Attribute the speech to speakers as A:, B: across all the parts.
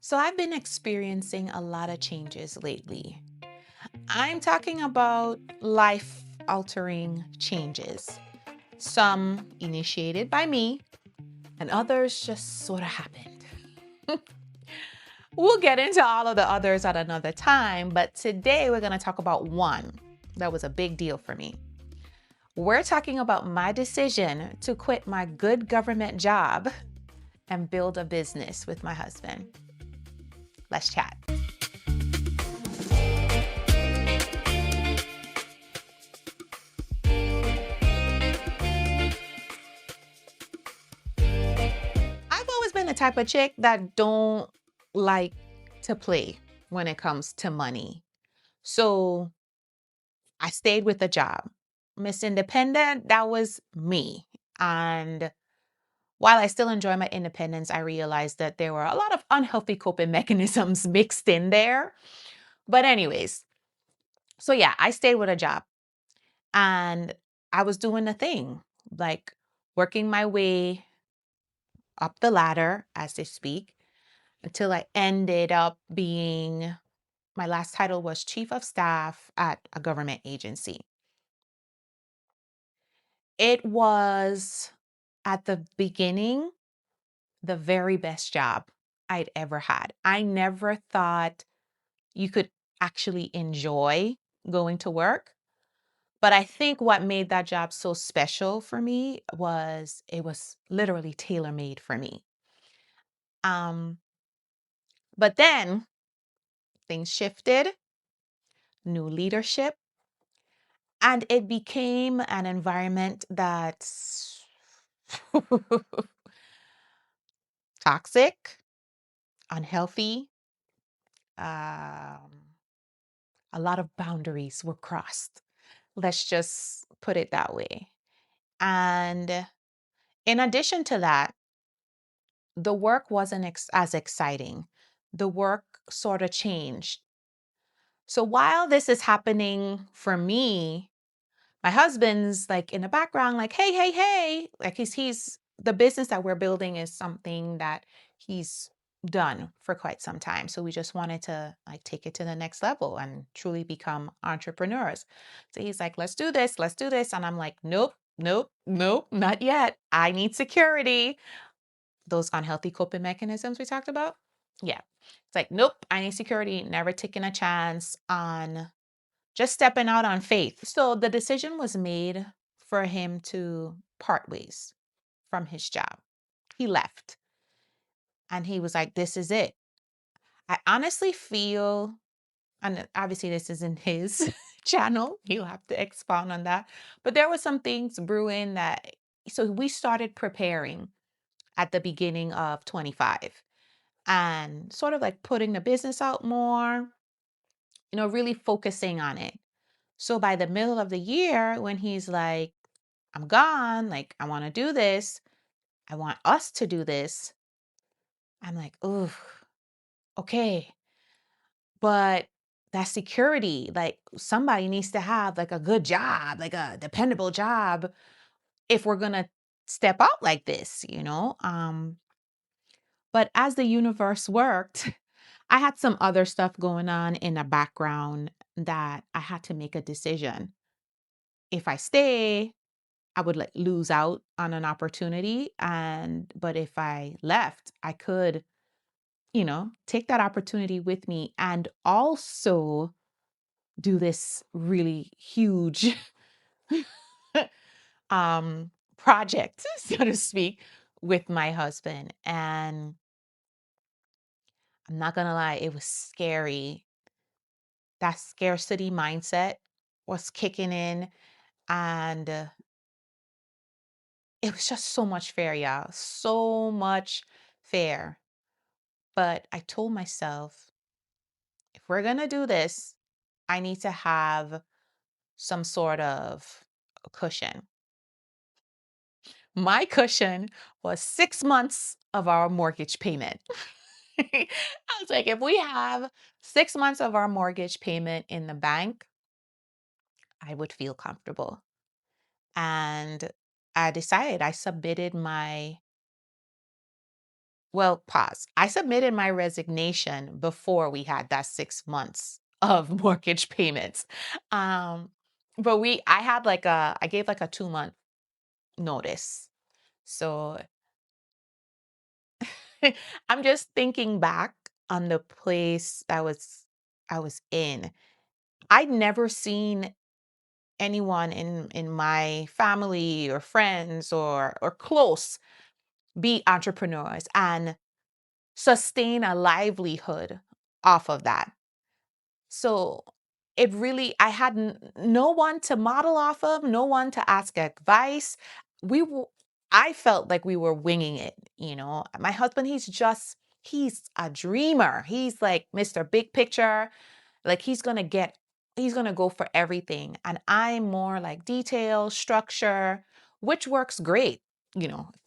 A: So I've been experiencing a lot of changes lately. I'm talking about life altering changes. Some initiated by me, and others just sort of happened. We'll get into all of the others at another time, but today we're going to talk about one that was a big deal for me. We're talking about my decision to quit my good government job and build a business with my husband. Let's chat. I've always been the type of chick that don't like to play when it comes to money. So I stayed with the job. Miss Independent, that was me. And while I still enjoy my independence, I realized that there were a lot of unhealthy coping mechanisms mixed in there. But, anyways, so yeah, I stayed with a job and I was doing the thing, like working my way up the ladder, as they speak, until I ended up being my last title was chief of staff at a government agency. It was at the beginning the very best job I'd ever had. I never thought you could actually enjoy going to work. But I think what made that job so special for me was it was literally tailor made for me. Um, but then things shifted, new leadership, and it became an environment that's toxic, unhealthy. Um, a lot of boundaries were crossed. Let's just put it that way. And in addition to that, the work wasn't as exciting. The work sort of changed. So while this is happening for me, my husband's like in the background, like, hey, hey, hey. Like he's the business that we're building is something that he's done for quite some time. So we just wanted to like take it to the next level and truly become entrepreneurs. So he's like, let's do this, let's do this. And I'm like, nope, nope, nope, not yet. I need security. Those unhealthy coping mechanisms we talked about. Yeah. It's like, nope, I need security, never taking a chance on just stepping out on faith. So the decision was made for him to part ways from his job. He left and he was like, this is it. I honestly feel, and obviously this isn't his channel, he'll have to expound on that. But there were some things brewing that, so we started preparing at the beginning of 25 and sort of like putting the business out more, really focusing on it. So by the middle of the year, when he's like, I'm gone, like, I want to do this, I want us to do this, I'm like, oh, okay. But that security, like, somebody needs to have like a good job, like a dependable job if we're going to step out like this. But as the universe worked, I had some other stuff going on in the background that I had to make a decision. If I stay, I would like lose out on an opportunity. But if I left, I could, take that opportunity with me and also do this really huge project, so to speak, with my husband. And I'm not gonna lie, it was scary. That scarcity mindset was kicking in, and it was just so much fear, y'all. So much fear. But I told myself, if we're going to do this, I need to have some sort of cushion. My cushion was 6 months of our mortgage payment. I was like, if we have 6 months of our mortgage payment in the bank, I would feel comfortable. And I submitted my well, pause. I submitted my resignation before we had that 6 months of mortgage payments. Um, but I gave like a 2 month notice. So I'm just thinking back on the place I was in. I'd never seen anyone in my family or friends or close be entrepreneurs and sustain a livelihood off of that. So it really, I had no one to model off of, no one to ask advice. We were, I felt like we were winging it. My husband, he's a dreamer. He's like Mr. Big Picture. Like he's going to go for everything. And I'm more like detail, structure, which works great,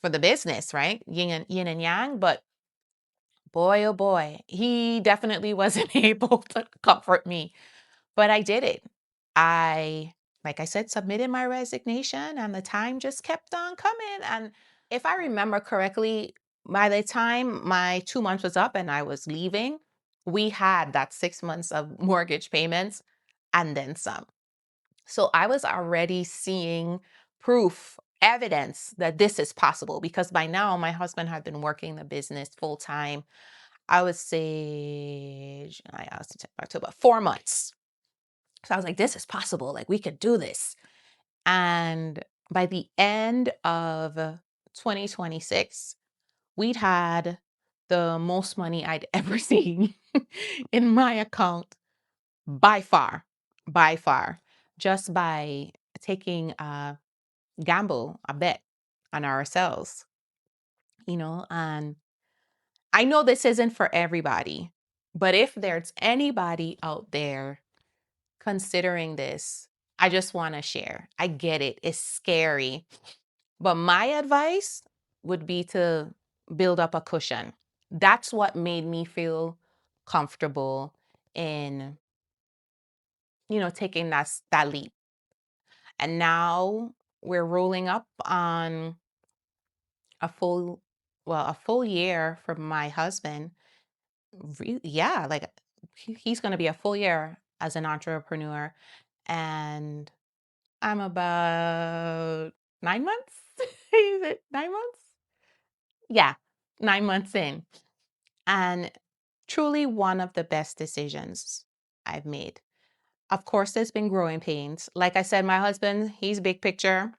A: for the business, right? Yin and yang. But boy, oh boy, he definitely wasn't able to comfort me, but I did it. Like I said, submitted my resignation and the time just kept on coming. And if I remember correctly, by the time my 2 months was up and I was leaving, we had that 6 months of mortgage payments and then some. So I was already seeing proof, evidence that this is possible because by now my husband had been working the business full time. I would say July, August, September, October, 4 months. So I was like, this is possible. Like we could do this. And by the end of 2026, we'd had the most money I'd ever seen in my account by far, just by taking a gamble, a bet on ourselves, and I know this isn't for everybody, but if there's anybody out there considering this, I just want to share. I get it. It's scary. But my advice would be to build up a cushion. That's what made me feel comfortable in, taking that leap. And now we're rolling up on a full, a full year from my husband. Yeah, like he's going to be a full year as an entrepreneur. And I'm about 9 months. Is it 9 months? Yeah, 9 months in. And truly one of the best decisions I've made. Of course, there's been growing pains. Like I said, my husband, he's big picture.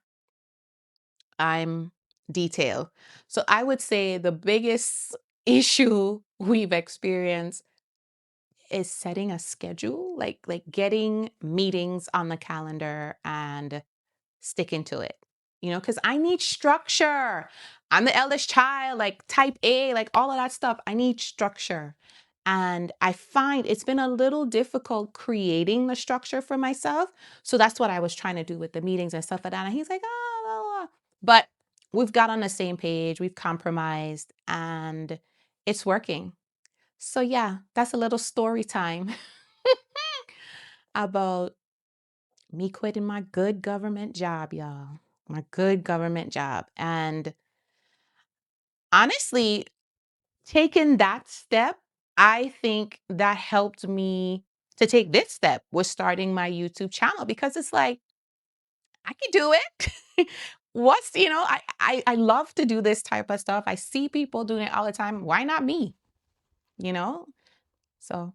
A: I'm detail. So I would say the biggest issue we've experienced is setting a schedule, like getting meetings on the calendar and sticking to it. Because I need structure. I'm the eldest child, like type A, like all of that stuff. I need structure. And I find it's been a little difficult creating the structure for myself. So that's what I was trying to do with the meetings and stuff like that. And he's like, oh, blah, blah, blah." But we've got on the same page, we've compromised, and it's working. So yeah, that's a little story time about me quitting my good government job, y'all. My good government job. And honestly, taking that step, I think that helped me to take this step with starting my YouTube channel because it's like, I can do it. I love to do this type of stuff. I see people doing it all the time. Why not me? You know? So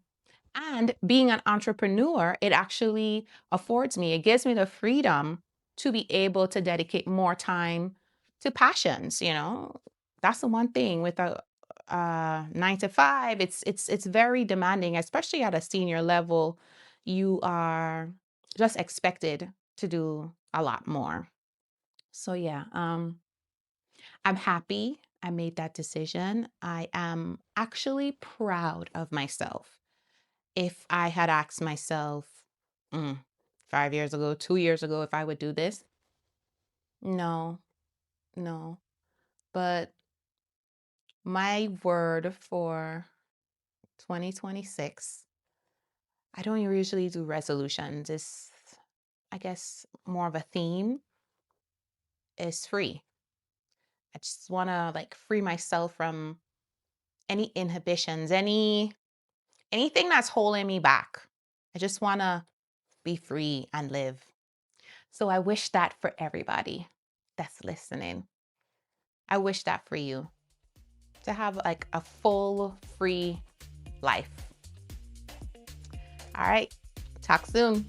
A: And being an entrepreneur, it actually affords me, it gives me the freedom to be able to dedicate more time to passions. That's the one thing with a 9 to 5, it's very demanding, especially at a senior level. You are just expected to do a lot more. So yeah, I'm happy I made that decision. I am actually proud of myself. If I had asked myself, mm, 5 years ago, 2 years ago, if I would do this, no, no. But my word for 2026, I don't usually do resolutions. It's, I guess, more of a theme, is free. I just want to like free myself from any inhibitions, anything that's holding me back. I just want to be free and live. So I wish that for everybody that's listening. I wish that for you, to have like a full, free life. All right. Talk soon.